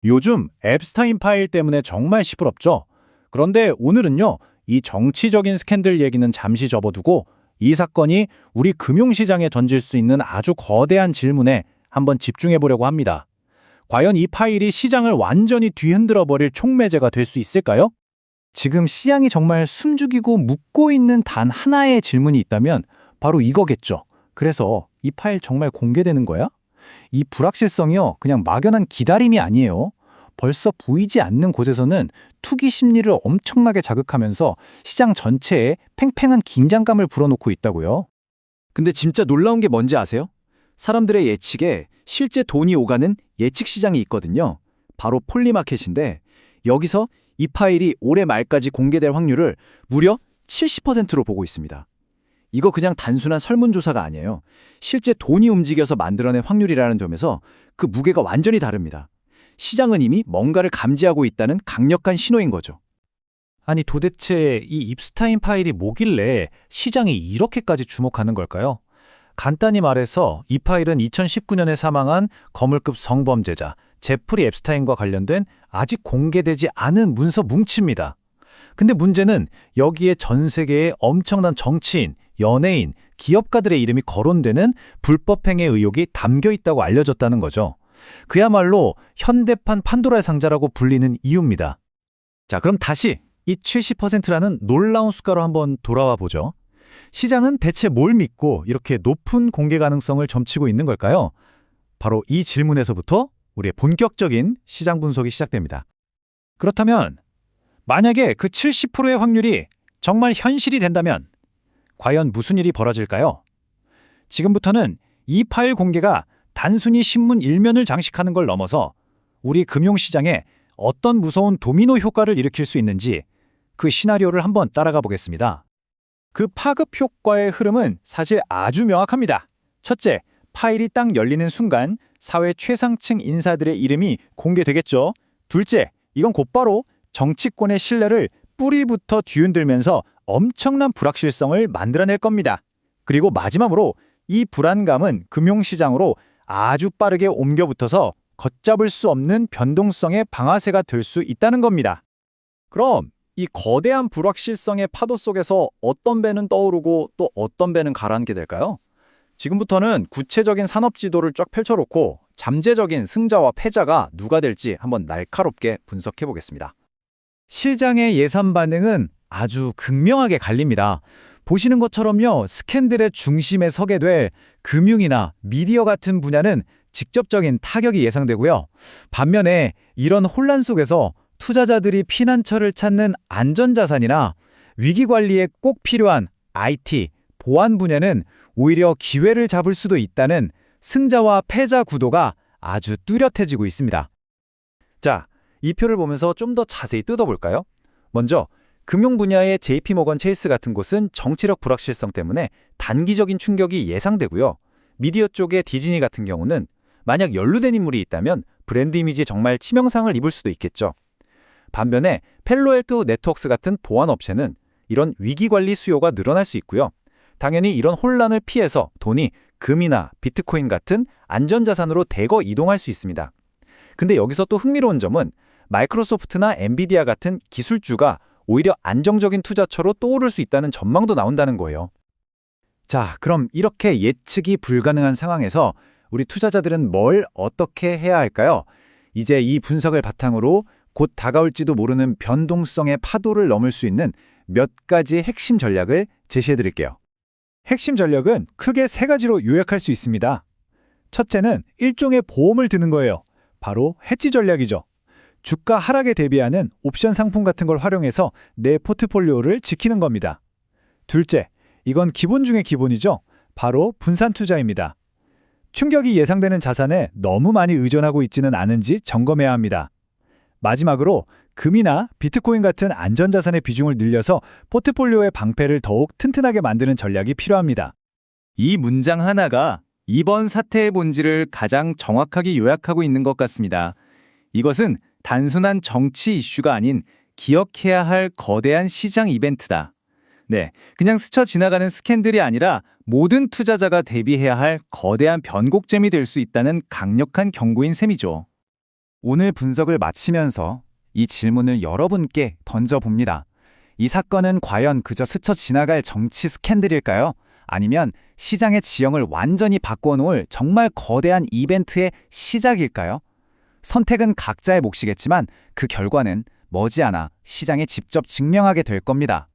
요즘 앱스타인 파일 때문에 정말 시끄럽죠? 그런데 오늘은요, 이 정치적인 스캔들 얘기는 잠시 접어두고 이 사건이 우리 금융시장에 던질 수 있는 아주 거대한 질문에 한번 집중해 보려고 합니다. 과연 이 파일이 시장을 완전히 뒤흔들어 버릴 촉매제가 될 수 있을까요? 지금 시장이 정말 숨죽이고 묻고 있는 단 하나의 질문이 있다면 바로 이거겠죠. 그래서 이 파일 정말 공개되는 거야? 이 불확실성이요, 그냥 막연한 기다림이 아니에요. 벌써 보이지 않는 곳에서는 투기 심리를 엄청나게 자극하면서 시장 전체에 팽팽한 긴장감을 불어넣고 있다고요. 근데 진짜 놀라운 게 뭔지 아세요? 사람들의 예측에 실제 돈이 오가는 예측 시장이 있거든요. 바로 폴리마켓인데 여기서 이 파일이 올해 말까지 공개될 확률을 무려 70%로 보고 있습니다. 이거 그냥 단순한 설문조사가 아니에요. 실제 돈이 움직여서 만들어낸 확률이라는 점에서 그 무게가 완전히 다릅니다. 시장은 이미 뭔가를 감지하고 있다는 강력한 신호인 거죠. 아니 도대체 이 입스타인 파일이 뭐길래 시장이 이렇게까지 주목하는 걸까요? 간단히 말해서 이 파일은 2019년에 사망한 거물급 성범죄자 제프리 앱스타인과 관련된 아직 공개되지 않은 문서 뭉치입니다. 근데 문제는 여기에 전 세계의 엄청난 정치인, 연예인, 기업가들의 이름이 거론되는 불법행위 의혹이 담겨 있다고 알려졌다는 거죠. 그야말로 현대판 판도라의 상자라고 불리는 이유입니다. 자, 그럼 다시 이 70%라는 놀라운 숫자로 한번 돌아와 보죠. 시장은 대체 뭘 믿고 이렇게 높은 공개 가능성을 점치고 있는 걸까요? 바로 이 질문에서부터 우리의 본격적인 시장 분석이 시작됩니다. 그렇다면 만약에 그 70%의 확률이 정말 현실이 된다면 과연 무슨 일이 벌어질까요? 지금부터는 이 파일 공개가 단순히 신문 일면을 장식하는 걸 넘어서 우리 금융시장에 어떤 무서운 도미노 효과를 일으킬 수 있는지 그 시나리오를 한번 따라가 보겠습니다. 그 파급 효과의 흐름은 사실 아주 명확합니다. 첫째, 파일이 딱 열리는 순간 사회 최상층 인사들의 이름이 공개되겠죠. 둘째, 이건 곧바로 정치권의 신뢰를 뿌리부터 뒤흔들면서 엄청난 불확실성을 만들어낼 겁니다. 그리고 마지막으로 이 불안감은 금융시장으로 아주 빠르게 옮겨붙어서 걷잡을 수 없는 변동성의 방아쇠가 될 수 있다는 겁니다. 그럼 이 거대한 불확실성의 파도 속에서 어떤 배는 떠오르고 또 어떤 배는 가라앉게 될까요? 지금부터는 구체적인 산업 지도를 쫙 펼쳐놓고 잠재적인 승자와 패자가 누가 될지 한번 날카롭게 분석해 보겠습니다. 시장의 예산 반응은 아주 극명하게 갈립니다. 보시는 것처럼요, 스캔들의 중심에 서게 될 금융이나 미디어 같은 분야는 직접적인 타격이 예상되고요. 반면에 이런 혼란 속에서 투자자들이 피난처를 찾는 안전자산이나 위기 관리에 꼭 필요한 IT, 보안 분야는 오히려 기회를 잡을 수도 있다는 승자와 패자 구도가 아주 뚜렷해지고 있습니다. 자, 이 표를 보면서 좀 더 자세히 뜯어볼까요? 먼저 금융 분야의 JP모건 체이스 같은 곳은 정치력 불확실성 때문에 단기적인 충격이 예상되고요. 미디어 쪽의 디즈니 같은 경우는 만약 연루된 인물이 있다면 브랜드 이미지에 정말 치명상을 입을 수도 있겠죠. 반면에 펠로알토 네트워크스 같은 보안 업체는 이런 위기관리 수요가 늘어날 수 있고요. 당연히 이런 혼란을 피해서 돈이 금이나 비트코인 같은 안전자산으로 대거 이동할 수 있습니다. 근데 여기서 또 흥미로운 점은 마이크로소프트나 엔비디아 같은 기술주가 오히려 안정적인 투자처로 떠오를 수 있다는 전망도 나온다는 거예요. 자, 그럼 이렇게 예측이 불가능한 상황에서 우리 투자자들은 뭘 어떻게 해야 할까요? 이제 이 분석을 바탕으로 곧 다가올지도 모르는 변동성의 파도를 넘을 수 있는 몇 가지 핵심 전략을 제시해 드릴게요. 핵심 전략은 크게 세 가지로 요약할 수 있습니다. 첫째는 일종의 보험을 드는 거예요. 바로 해지 전략이죠. 주가 하락에 대비하는 옵션 상품 같은 걸 활용해서 내 포트폴리오를 지키는 겁니다. 둘째, 이건 기본 중의 기본이죠. 바로 분산 투자입니다. 충격이 예상되는 자산에 너무 많이 의존하고 있지는 않은지 점검해야 합니다. 마지막으로 금이나 비트코인 같은 안전자산의 비중을 늘려서 포트폴리오의 방패를 더욱 튼튼하게 만드는 전략이 필요합니다. 이 문장 하나가 이번 사태의 본질을 가장 정확하게 요약하고 있는 것 같습니다. 이것은 단순한 정치 이슈가 아닌 기억해야 할 거대한 시장 이벤트다. 네, 그냥 스쳐 지나가는 스캔들이 아니라 모든 투자자가 대비해야 할 거대한 변곡점이 될 수 있다는 강력한 경고인 셈이죠. 오늘 분석을 마치면서 이 질문을 여러분께 던져봅니다. 이 사건은 과연 그저 스쳐 지나갈 정치 스캔들일까요? 아니면 시장의 지형을 완전히 바꿔놓을 정말 거대한 이벤트의 시작일까요? 선택은 각자의 몫이겠지만 그 결과는 머지않아 시장에 직접 증명하게 될 겁니다.